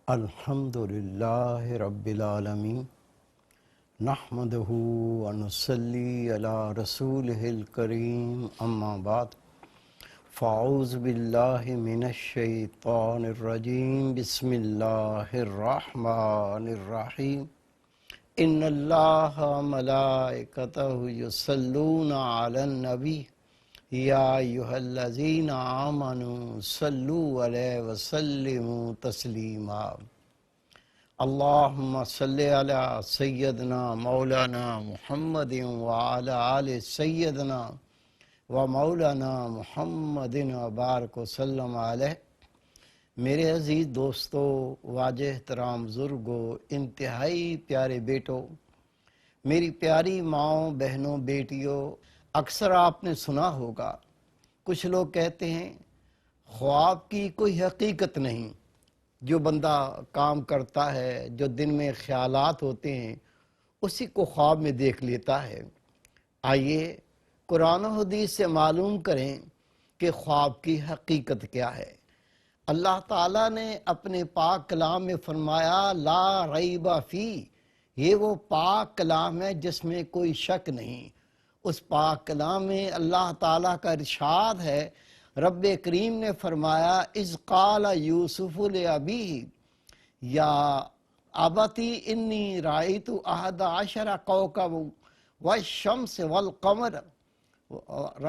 الحمد للہ رب العالمین نحمدہ ونصلی علی رسولہ الکریم اما بعد فاعوذ باللہ من الشیطان الرجیم بسم اللہ الرحمن الرحیم ان اللہ ملائکتہ یصلون علی النبی یا ایہا الذین آمنوا صلوا علیہ وسلموا تسلیما اللہم صلی علی سیدنا مولانا محمد وعلی آل سیدنا و مولانا محمد وبارک وسلم علیہ۔ میرے عزیز دوستو، واجہ احترام بزرگو، انتہائی پیارے بیٹو، میری پیاری ماؤں، بہنوں، بیٹیوں، اکثر آپ نے سنا ہوگا کچھ لوگ کہتے ہیں خواب کی کوئی حقیقت نہیں، جو بندہ کام کرتا ہے، جو دن میں خیالات ہوتے ہیں اسی کو خواب میں دیکھ لیتا ہے۔ آئیے قرآن و حدیث سے معلوم کریں کہ خواب کی حقیقت کیا ہے۔ اللہ تعالیٰ نے اپنے پاک کلام میں فرمایا لا ریب فی، یہ وہ پاک کلام ہے جس میں کوئی شک نہیں۔ اس پاک کلام میں اللہ تعالیٰ کا ارشاد ہے، رب کریم نے فرمایا اذ قال یوسف لابیہ یا ابتی انی رأیت احد عشر کوکبا والشمس والقمر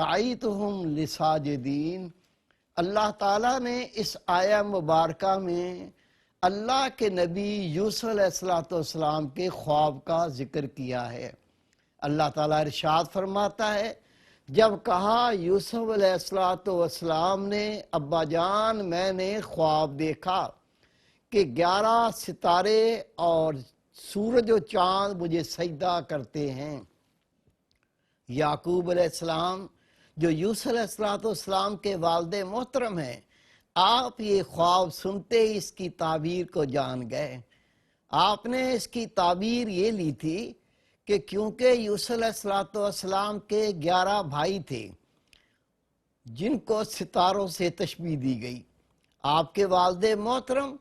رأیتہم لساجدین۔ اللہ تعالیٰ نے اس آیہ مبارکہ میں اللہ کے نبی یوسف علیہ السلام کے خواب کا ذکر کیا ہے۔ اللہ تعالیٰ ارشاد فرماتا ہے، جب کہا یوسف علیہ السلام نے ابا جان میں نے خواب دیکھا کہ 11 ستارے اور سورج و چاند مجھے سجدہ کرتے ہیں۔ یعقوب علیہ السلام جو یوسف علیہ السلام کے والد محترم ہیں، آپ یہ خواب سنتے ہی اس کی تعبیر کو جان گئے۔ آپ نے اس کی تعبیر یہ لی تھی کہ کیونکہ یوسف علیہ السلام کے 11 بھائی تھے جن کو ستاروں سے تشبیہ دی گئی، آپ کے والد محترم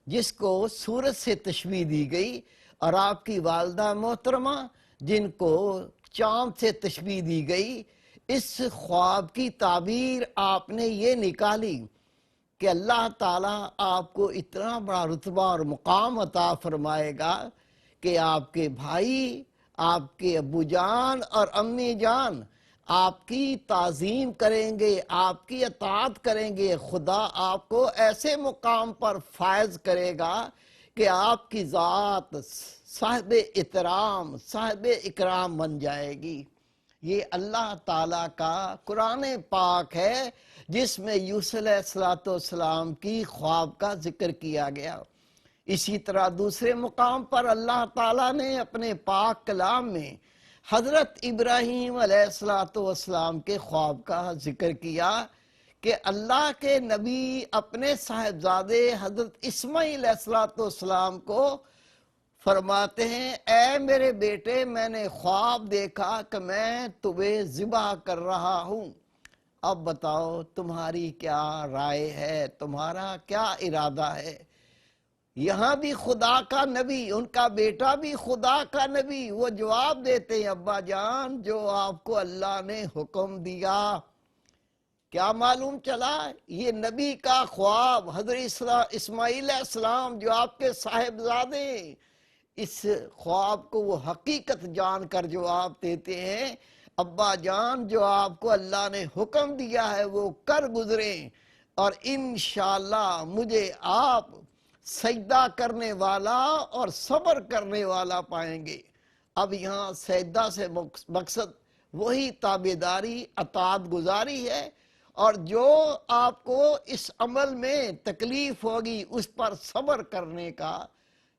جس کو سورج سے تشبیہ دی گئی، اور آپ کی والدہ محترمہ جن کو چاند سے تشبیہ دی گئی، اس خواب کی تعبیر آپ نے یہ نکالی کہ اللہ تعالیٰ آپ کو اتنا بڑا رتبہ اور مقام عطا فرمائے گا کہ آپ کے بھائی، آپ کے ابو جان اور امی جان آپ کی تعظیم کریں گے، آپ کی اطاعت کریں گے۔ خدا آپ کو ایسے مقام پر فائز کرے گا کہ آپ کی ذات صاحب احترام، صاحب اکرام بن جائے گی۔ یہ اللہ تعالیٰ کا قرآن پاک ہے جس میں یوسف علیہ السلام کی خواب کا ذکر کیا گیا۔ اسی طرح دوسرے مقام پر اللہ تعالیٰ نے اپنے پاک کلام میں حضرت ابراہیم علیہ السلام کے خواب کا ذکر کیا کہ اللہ کے نبی اپنے صاحبزادے حضرت اسماعیل علیہ السلام کو فرماتے ہیں، اے میرے بیٹے میں نے خواب دیکھا کہ میں تمہیں ذبح کر رہا ہوں، اب بتاؤ تمہاری کیا رائے ہے، تمہارا کیا ارادہ ہے۔ یہاں بھی خدا کا نبی، ان کا بیٹا بھی خدا کا نبی، وہ جواب دیتے ہیں ابا جان جو آپ کو اللہ نے حکم دیا۔ کیا معلوم چلا؟ یہ نبی کا خواب، حضرت اسماعیل علیہ السلام جو آپ کے صاحبزادے، اس خواب کو وہ حقیقت جان کر جواب دیتے ہیں ابا جان جو آپ کو اللہ نے حکم دیا ہے وہ کر گزریں، اور انشاءاللہ مجھے آپ سجدہ کرنے والا اور صبر کرنے والا پائیں گے۔ اب یہاں سجدہ سے مقصد وہی تابعداری، اطاعت گزاری ہے، اور جو آپ کو اس عمل میں تکلیف ہوگی اس پر صبر کرنے کا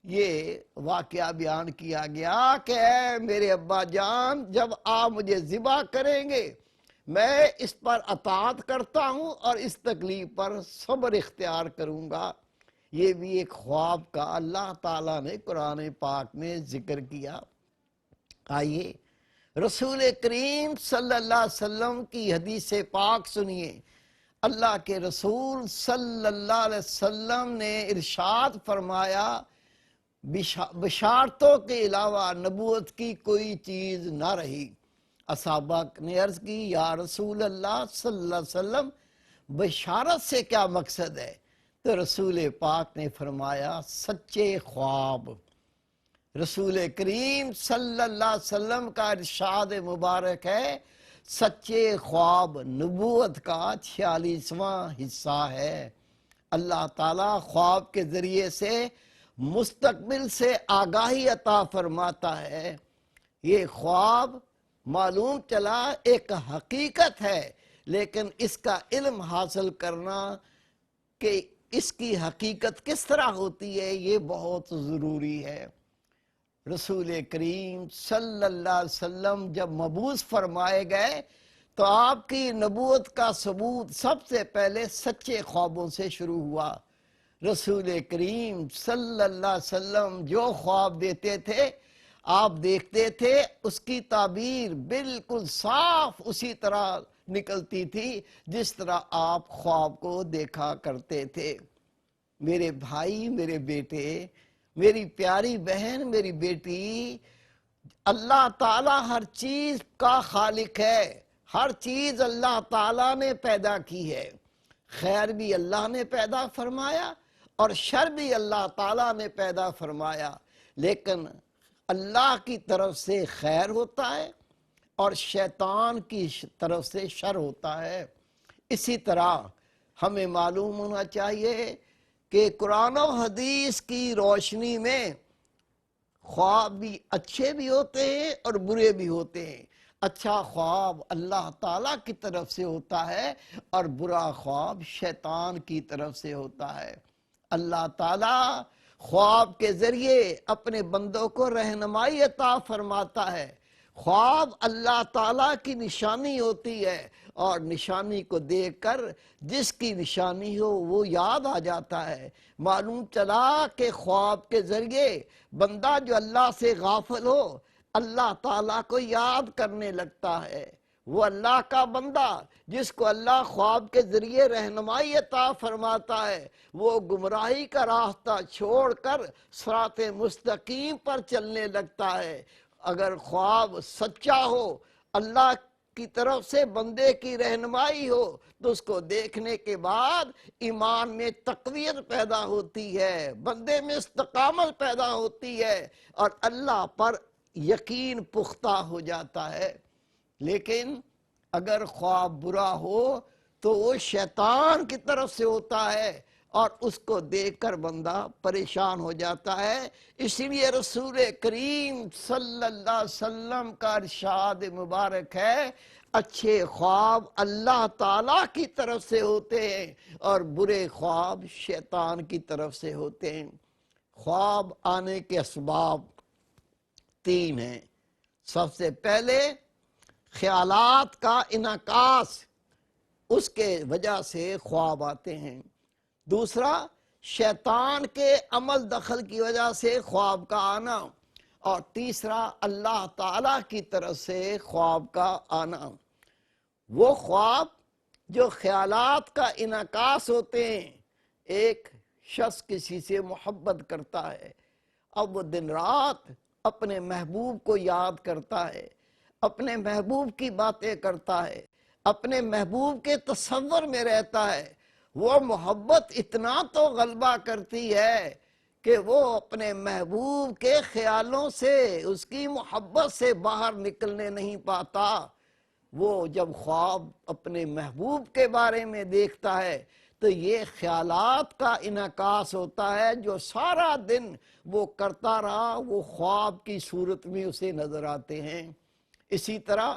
یہ واقعہ بیان کیا گیا کہ اے میرے ابا جان جب آپ مجھے ذبح کریں گے میں اس پر اطاعت کرتا ہوں اور اس تکلیف پر صبر اختیار کروں گا۔ یہ بھی ایک خواب کا اللہ تعالیٰ نے قرآن پاک میں ذکر کیا۔ آئیے رسول کریم صلی اللہ علیہ وسلم کی حدیث پاک سنیے۔ اللہ کے رسول صلی اللہ علیہ وسلم نے ارشاد فرمایا بشارتوں کے علاوہ نبوت کی کوئی چیز نہ رہی۔ اصحابہ نے عرض کی یا رسول اللہ صلی اللہ علیہ وسلم بشارت سے کیا مقصد ہے؟ تو رسول پاک نے فرمایا سچے خواب۔ رسول کریم صلی اللہ علیہ وسلم کا ارشاد مبارک ہے سچے خواب نبوت کا 46واں حصہ ہے۔ اللہ تعالیٰ خواب کے ذریعے سے مستقبل سے آگاہی عطا فرماتا ہے۔ یہ خواب معلوم چلا ایک حقیقت ہے، لیکن اس کا علم حاصل کرنا کہ اس کی حقیقت کس طرح ہوتی ہے یہ بہت ضروری ہے۔ رسول کریم صلی اللہ علیہ وسلم جب مبعوث فرمائے گئے تو آپ کی نبوت کا ثبوت سب سے پہلے سچے خوابوں سے شروع ہوا۔ رسول کریم صلی اللہ علیہ وسلم جو خواب دیتے تھے آپ دیکھتے تھے اس کی تعبیر بالکل صاف اسی طرح نکلتی تھی جس طرح آپ خواب کو دیکھا کرتے تھے۔ میرے بھائی، میرے بیٹے، میری پیاری بہن، میری بیٹی، اللہ تعالیٰ ہر چیز کا خالق ہے۔ ہر چیز اللہ تعالیٰ نے پیدا کی ہے۔ خیر بھی اللہ نے پیدا فرمایا اور شر بھی اللہ تعالیٰ نے پیدا فرمایا، لیکن اللہ کی طرف سے خیر ہوتا ہے اور شیطان کی طرف سے شر ہوتا ہے۔ اسی طرح ہمیں معلوم ہونا چاہیے کہ قرآن و حدیث کی روشنی میں خواب بھی اچھے بھی ہوتے ہیں اور برے بھی ہوتے ہیں۔ اچھا خواب اللہ تعالیٰ کی طرف سے ہوتا ہے اور برا خواب شیطان کی طرف سے ہوتا ہے۔ اللہ تعالیٰ خواب کے ذریعے اپنے بندوں کو رہنمائی عطا فرماتا ہے۔ خواب اللہ تعالیٰ کی نشانی ہوتی ہے اور نشانی کو دیکھ کر جس کی نشانی ہو وہ یاد آ جاتا ہے۔ معلوم چلا کہ خواب کے ذریعے بندہ جو اللہ سے غافل ہو اللہ تعالیٰ کو یاد کرنے لگتا ہے۔ وہ اللہ کا بندہ جس کو اللہ خواب کے ذریعے رہنمائی عطا فرماتا ہے وہ گمراہی کا راستہ چھوڑ کر صراط مستقیم پر چلنے لگتا ہے۔ اگر خواب سچا ہو، اللہ کی طرف سے بندے کی رہنمائی ہو تو اس کو دیکھنے کے بعد ایمان میں تقویت پیدا ہوتی ہے، بندے میں استقامت پیدا ہوتی ہے اور اللہ پر یقین پختہ ہو جاتا ہے۔ لیکن اگر خواب برا ہو تو وہ شیطان کی طرف سے ہوتا ہے اور اس کو دیکھ کر بندہ پریشان ہو جاتا ہے۔ اسی لیے رسول کریم صلی اللہ علیہ وسلم کا ارشاد مبارک ہے اچھے خواب اللہ تعالیٰ کی طرف سے ہوتے ہیں اور برے خواب شیطان کی طرف سے ہوتے ہیں۔ خواب آنے کے اسباب 3 ہیں۔ سب سے پہلے خیالات کا انعکاس، اس کے وجہ سے خواب آتے ہیں۔ دوسرا شیطان کے عمل دخل کی وجہ سے خواب کا آنا، اور تیسرا اللہ تعالیٰ کی طرف سے خواب کا آنا۔ وہ خواب جو خیالات کا انعکاس ہوتے ہیں، ایک شخص کسی سے محبت کرتا ہے، اب وہ دن رات اپنے محبوب کو یاد کرتا ہے، اپنے محبوب کی باتیں کرتا ہے، اپنے محبوب کے تصور میں رہتا ہے۔ وہ محبت اتنا تو غلبہ کرتی ہے کہ وہ اپنے محبوب کے خیالوں سے، اس کی محبت سے باہر نکلنے نہیں پاتا۔ وہ جب خواب اپنے محبوب کے بارے میں دیکھتا ہے تو یہ خیالات کا انعکاس ہوتا ہے جو سارا دن وہ کرتا رہا، وہ خواب کی صورت میں اسے نظر آتے ہیں۔ اسی طرح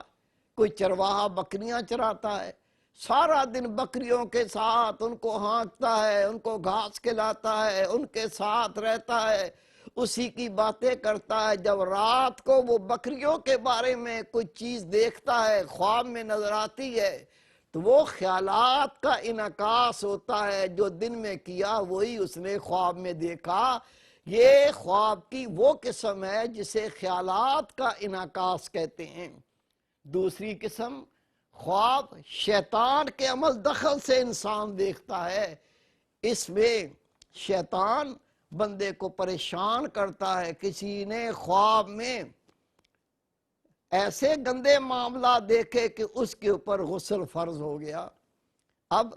کوئی چرواہا بکریاں چراتا ہے، سارا دن بکریوں کے ساتھ ان کو ہانکتا ہے، ان کو گھاس کھلاتا ہے، ان کے ساتھ رہتا ہے، اسی کی باتیں کرتا ہے۔ جب رات کو وہ بکریوں کے بارے میں کوئی چیز دیکھتا ہے، خواب میں نظر آتی ہے، تو وہ خیالات کا انعکاس ہوتا ہے، جو دن میں کیا وہی اس نے خواب میں دیکھا۔ یہ خواب کی وہ قسم ہے جسے خیالات کا انعکاس کہتے ہیں۔ دوسری قسم خواب شیطان کے عمل دخل سے انسان دیکھتا ہے، اس میں شیطان بندے کو پریشان کرتا ہے۔ کسی نے خواب میں ایسے گندے معاملہ دیکھے کہ اس کے اوپر غسل فرض ہو گیا، اب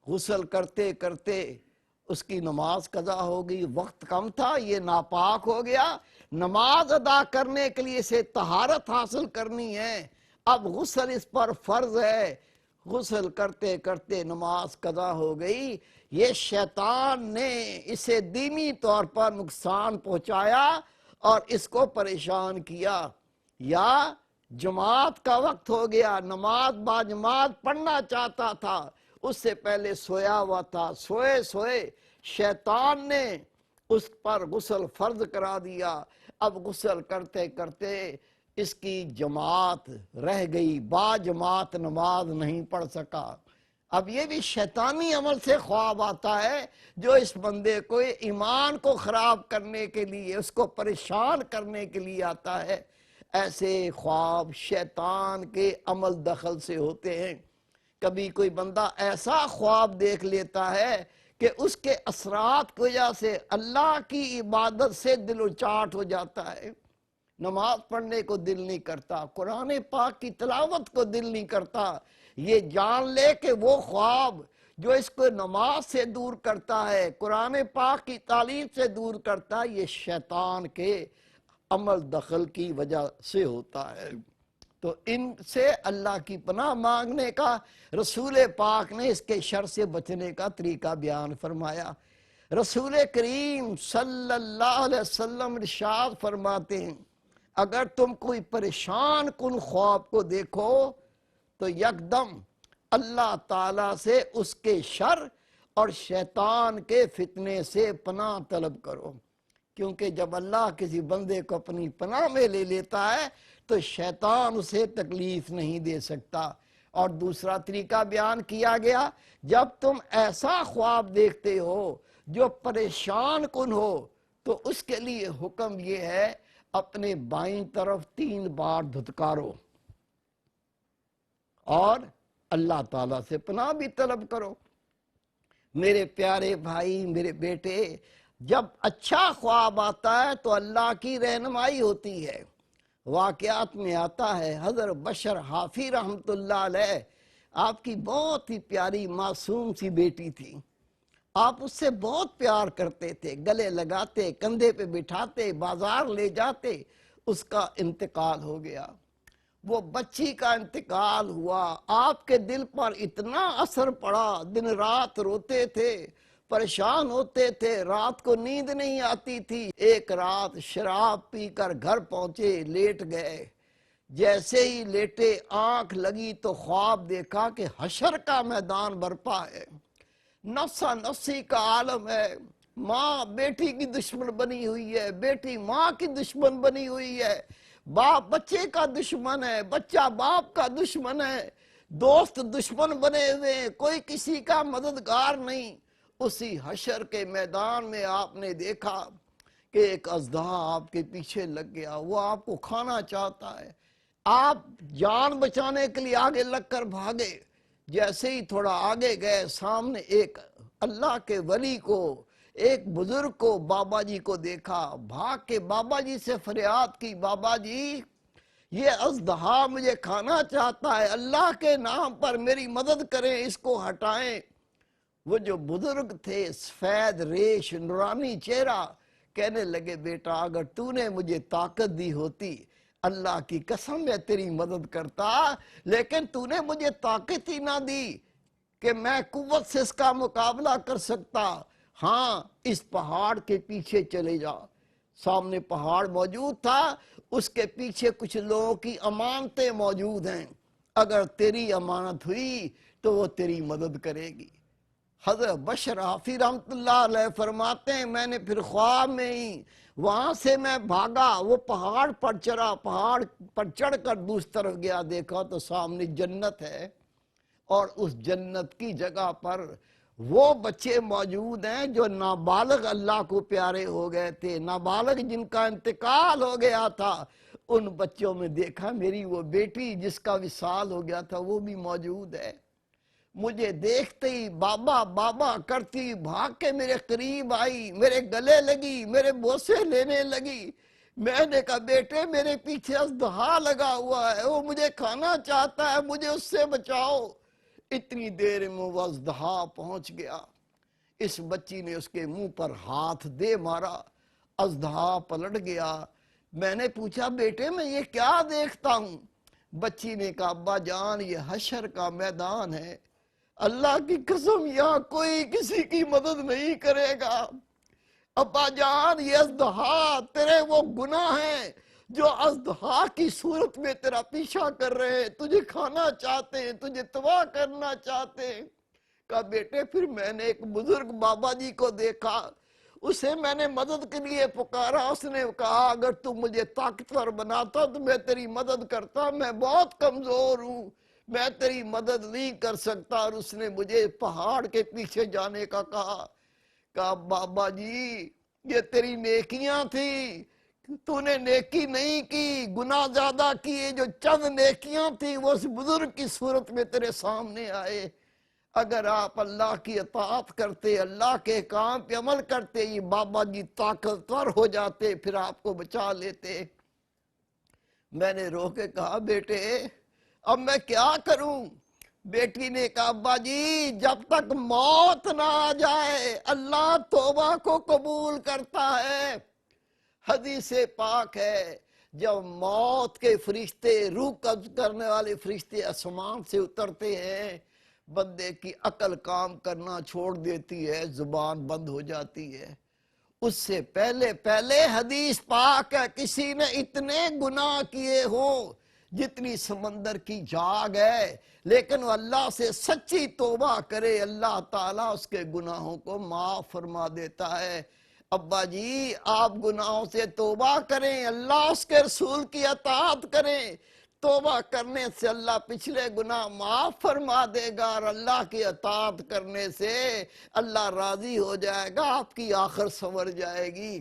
غسل کرتے کرتے اس کی نماز قضا ہو گئی، وقت کم تھا، یہ ناپاک ہو گیا، نماز ادا کرنے کے لیے اسے طہارت حاصل کرنی ہے، اب غسل اس پر فرض ہے، غسل کرتے کرتے نماز قضا ہو گئی۔ یہ شیطان نے اسے دینی طور پر نقصان پہنچایا اور اس کو پریشان کیا، یا جماعت کا وقت ہو گیا، نماز با جماعت پڑھنا چاہتا تھا، اس سے پہلے سویا ہوا تھا، سوئے سوئے شیطان نے اس پر غسل فرض کرا دیا، اب غسل کرتے کرتے اس کی جماعت رہ گئی، با جماعت نماز نہیں پڑھ سکا۔ اب یہ بھی شیطانی عمل سے خواب آتا ہے جو اس بندے کو ایمان کو خراب کرنے کے لیے، اس کو پریشان کرنے کے لیے آتا ہے۔ ایسے خواب شیطان کے عمل دخل سے ہوتے ہیں۔ کبھی کوئی بندہ ایسا خواب دیکھ لیتا ہے کہ اس کے اثرات کی وجہ سے اللہ کی عبادت سے دل اچاٹ ہو جاتا ہے، نماز پڑھنے کو دل نہیں کرتا، قرآن پاک کی تلاوت کو دل نہیں کرتا۔ یہ جان لے کہ وہ خواب جو اس کو نماز سے دور کرتا ہے، قرآن پاک کی تعلیم سے دور کرتا ہے، یہ شیطان کے عمل دخل کی وجہ سے ہوتا ہے۔ تو ان سے اللہ کی پناہ مانگنے کا رسول پاک نے اس کے شر سے بچنے کا طریقہ بیان فرمایا۔ رسول کریم صلی اللہ علیہ وسلم ارشاد فرماتے ہیں، اگر تم کوئی پریشان کن خواب کو دیکھو تو یکدم اللہ تعالیٰ سے اس کے شر اور شیطان کے فتنے سے پناہ طلب کرو، کیونکہ جب اللہ کسی بندے کو اپنی پناہ میں لے لیتا ہے تو شیطان اسے تکلیف نہیں دے سکتا۔ اور دوسرا طریقہ بیان کیا گیا، جب تم ایسا خواب دیکھتے ہو جو پریشان کن ہو تو اس کے لیے حکم یہ ہے، اپنے بائیں طرف 3 بار دھتکارو اور اللہ تعالیٰ سے پناہ بھی طلب کرو۔ میرے پیارے بھائی، میرے بیٹے، جب اچھا خواب آتا ہے تو اللہ کی رہنمائی ہوتی ہے۔ واقعات میں آتا ہے، حضرت بشر حافی رحمت اللہ علیہ، آپ کی بہت ہی پیاری معصوم سی بیٹی تھی، آپ اس سے بہت پیار کرتے تھے، گلے لگاتے، کندھے پہ بٹھاتے، بازار لے جاتے، اس کا انتقال ہو گیا۔ وہ بچی کا انتقال ہوا، آپ کے دل پر اتنا اثر پڑا، دن رات روتے تھے، پریشان ہوتے تھے، رات کو نیند نہیں آتی تھی۔ ایک رات شراب پی کر گھر پہنچے، لیٹ گئے، جیسے ہی لیٹے آنکھ لگی تو خواب دیکھا کہ حشر کا میدان برپا ہے، نفسا نفسی کا عالم ہے، ماں بیٹی کی دشمن بنی ہوئی ہے، بیٹی ماں کی دشمن بنی ہوئی ہے، باپ بچے کا دشمن ہے، بچہ باپ کا دشمن ہے، دوست دشمن بنے ہوئے ہیں، کوئی کسی کا مددگار نہیں۔ اسی حشر کے میدان میں آپ نے دیکھا کہ ایک اژدہا آپ کے پیچھے لگ گیا، وہ آپ کو کھانا چاہتا ہے، آپ جان بچانے کے لیے آگے لگ کر بھاگے، جیسے ہی تھوڑا آگے گئے، سامنے ایک اللہ کے ولی کو، ایک بزرگ کو، بابا جی کو دیکھا، بھاگ کے بابا جی سے فریاد کی، بابا جی یہ اژدہا مجھے کھانا چاہتا ہے، اللہ کے نام پر میری مدد کریں، اس کو ہٹائیں۔ وہ جو بزرگ تھے، سفید ریش، نورانی چہرہ، کہنے لگے، بیٹا اگر تو نے مجھے طاقت دی ہوتی، اللہ کی قسم میں تیری مدد کرتا، لیکن تو نے مجھے طاقت ہی نہ دی کہ میں قوت سے اس کا مقابلہ کر سکتا۔ ہاں، اس پہاڑ کے پیچھے چلے جا، سامنے پہاڑ موجود تھا، اس کے پیچھے کچھ لوگوں کی امانتیں موجود ہیں، اگر تیری امانت ہوئی تو وہ تیری مدد کرے گی۔ حضرت بشر حافی رحمت اللہ علیہ فرماتے ہیں، میں نے پھر خواب میں ہی وہاں سے میں بھاگا، وہ پہاڑ پر چڑھا، پہاڑ پر چڑھ کر دوسری طرف گیا، دیکھا تو سامنے جنت ہے، اور اس جنت کی جگہ پر وہ بچے موجود ہیں جو نابالغ اللہ کو پیارے ہو گئے تھے، نابالغ جن کا انتقال ہو گیا تھا، ان بچوں میں دیکھا میری وہ بیٹی جس کا وصال ہو گیا تھا وہ بھی موجود ہے. مجھے دیکھتے ہی بابا بابا کرتی بھاگ کے میرے قریب آئی، میرے گلے لگی، میرے بوسے لینے لگی. میں نے کہا بیٹے میرے پیچھے اژدہا لگا ہوا ہے، وہ مجھے کھانا چاہتا ہے، مجھے اس سے بچاؤ. اتنی دیر میں وہ اژدہا پہنچ گیا. اس بچی نے اس کے منہ پر ہاتھ دے مارا، اژدہا پلٹ گیا. میں نے پوچھا بیٹے میں یہ کیا دیکھتا ہوں؟ بچی نے کہا ابا جان یہ حشر کا میدان ہے، اللہ کی قسم یہاں کوئی کسی کی مدد نہیں کرے گا. ابا جان یہ اژدہا تیرے وہ گناہ ہیں جو اژدہا کی صورت میں تیرا پیچھا کر رہے ہیں، تجھے کھانا چاہتے ہیں، تجھے تباہ کرنا چاہتے ہیں. کہا بیٹے پھر میں نے ایک بزرگ بابا جی کو دیکھا، اسے میں نے مدد کے لیے پکارا. اس نے کہا اگر تم مجھے طاقتور بناتا تو میں تیری مدد کرتا، میں بہت کمزور ہوں، میں تیری مدد نہیں کر سکتا. اور اس نے مجھے پہاڑ کے پیچھے جانے کا کہا. کہا بابا جی یہ تیری نیکیاں تھی، تو نے نیکی نہیں کی، گناہ زیادہ کیے. جو چند نیکیاں تھی وہ اس بزرگ کی صورت میں تیرے سامنے آئے. اگر آپ اللہ کی اطاعت کرتے، اللہ کے کام پہ عمل کرتے، یہ بابا جی طاقتور ہو جاتے، پھر آپ کو بچا لیتے. میں نے رو کے کہا بیٹے اب میں کیا کروں؟ بیٹی نے کہا ابا جی جب تک موت نہ آ جائے اللہ توبہ کو قبول کرتا ہے. حدیث پاک ہے جب موت کے فرشتے، روح قبض کرنے والے فرشتے آسمان سے اترتے ہیں، بندے کی عقل کام کرنا چھوڑ دیتی ہے، زبان بند ہو جاتی ہے. اس سے پہلے حدیث پاک ہے کسی نے اتنے گناہ کیے ہوں جتنی سمندر کی جاگ ہے، لیکن وہ اللہ سے سچی توبہ کرے اللہ تعالیٰ اس کے گناہوں کو معاف فرما دیتا ہے. ابا جی آپ گناہوں سے توبہ کریں، اللہ اس کے رسول کی اطاعت کریں. توبہ کرنے سے اللہ پچھلے گناہ معاف فرما دے گا، اور اللہ کی اطاعت کرنے سے اللہ راضی ہو جائے گا، آپ کی آخر سنور جائے گی.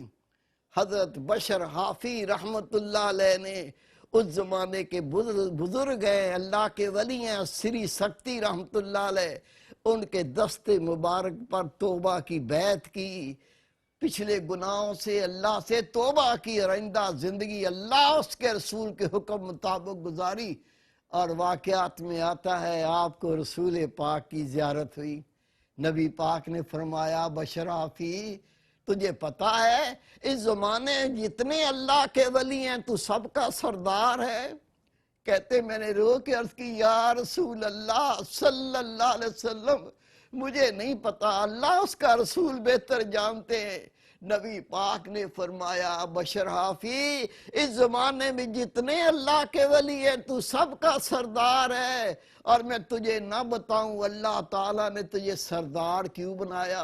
حضرت بشر حافی رحمت اللہ علیہ نے، اس زمانے کے بزرگ ہیں، اللہ کے ولی ہیں، سری سکتی رحمت اللہ علیہ، ان کے دست مبارک پر توبہ کی بیعت کی، پچھلے گناہوں سے اللہ سے توبہ کی، اور آئندہ زندگی اللہ اس کے رسول کے حکم مطابق گزاری. اور واقعات میں آتا ہے آپ کو رسول پاک کی زیارت ہوئی. نبی پاک نے فرمایا بشرافی تجھے پتا ہے اس زمانے جتنے اللہ کے ولی ہیں تو سب کا سردار ہے؟ کہتے میں نے رو کے عرض کی یا رسول اللہ صلی اللہ علیہ وسلم مجھے نہیں پتا، اللہ اس کا رسول بہتر جانتے ہیں. نبی پاک نے فرمایا بشر حافی اس زمانے میں جتنے اللہ کے ولی ہیں تو سب کا سردار ہے، اور میں تجھے نہ بتاؤں اللہ تعالیٰ نے تجھے سردار کیوں بنایا؟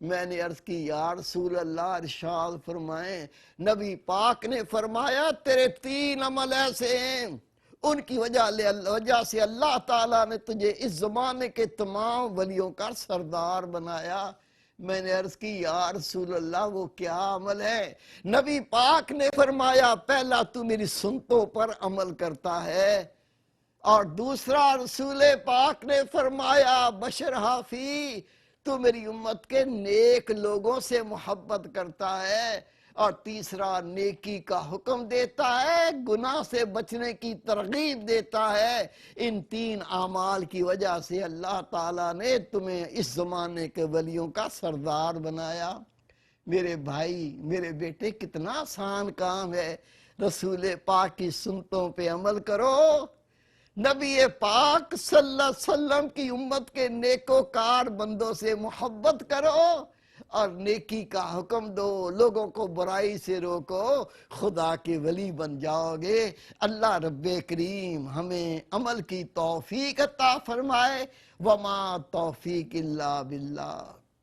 میں نے عرض کی یا رسول اللہ ارشاد فرمائیں. نبی پاک نے فرمایا تیرے 3 عمل ایسے ہیں ان کی وجہ سے اللہ تعالیٰ نے تجھے اس زمانے کے تمام ولیوں کا سردار بنایا. میں نے عرض کی یا رسول اللہ وہ کیا عمل ہے؟ نبی پاک نے فرمایا پہلا تو میری سنتوں پر عمل کرتا ہے، اور دوسرا رسول پاک نے فرمایا بشر حافی تو میری امت کے نیک لوگوں سے محبت کرتا ہے، اور تیسرا نیکی کا حکم دیتا ہے، گناہ سے بچنے کی ترغیب دیتا ہے. ان 3 اعمال کی وجہ سے اللہ تعالیٰ نے تمہیں اس زمانے کے ولیوں کا سردار بنایا. میرے بھائی میرے بیٹے کتنا آسان کام ہے، رسول پاک کی سنتوں پہ عمل کرو، نبی پاک صلی اللہ علیہ وسلم کی امت کے نیکوکار بندوں سے محبت کرو، اور نیکی کا حکم دو، لوگوں کو برائی سے روکو، خدا کے ولی بن جاؤ گے. اللہ رب کریم ہمیں عمل کی توفیق عطا فرمائے. وما توفیق الا باللہ.